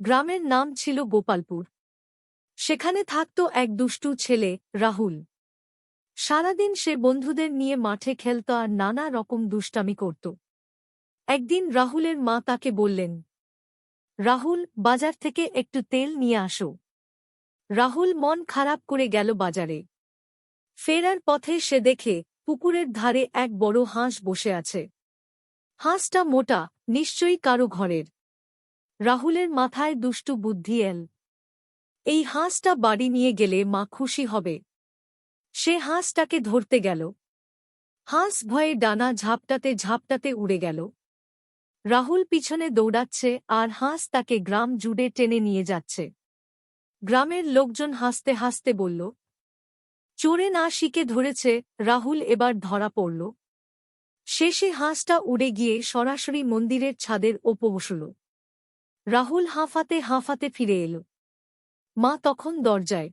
গ্রামের নাম ছিল গোপালপুর। সেখানে থাকত এক দুষ্টু ছেলে, রাহুল। সারাদিন সে বন্ধুদের নিয়ে মাঠে খেলত আর নানা রকম দুষ্টামি করত। একদিন রাহুলের মা তাকে বললেন, রাহুল, বাজার থেকে একটু তেল নিয়ে আসো। রাহুল মন খারাপ করে গেল বাজারে। ফেরার পথে সে দেখে পুকুরের ধারে এক বড় হাঁস বসে আছে। হাঁসটা মোটা, নিশ্চয়ই কারো ঘরের। রাহুলের মাথায় দুষ্টু বুদ্ধি এল। এই হাঁসটা বাড়ি নিয়ে গেলে মা খুশি হবে। সে হাঁসটাকে ধরতে গেল। হাঁস ভয়ে ডানা ঝাপটাতে ঝাপটাতে উড়ে গেল। রাহুল পিছনে দৌড়াচ্ছে আর হাঁস তাকে গ্রাম জুড়ে টেনে নিয়ে যাচ্ছে। গ্রামের লোকজন হাসতে হাসতে বলল, চোরে না শিখে ধরেছে। রাহুল এবার ধরা পড়ল। শেষে হাঁসটা উড়ে গিয়ে সরাসরি মন্দিরের ছাদের ওপর বসল। রাহুল হাঁফাতে হাঁফাতে ফিরে এল। মা তখন দরজায়।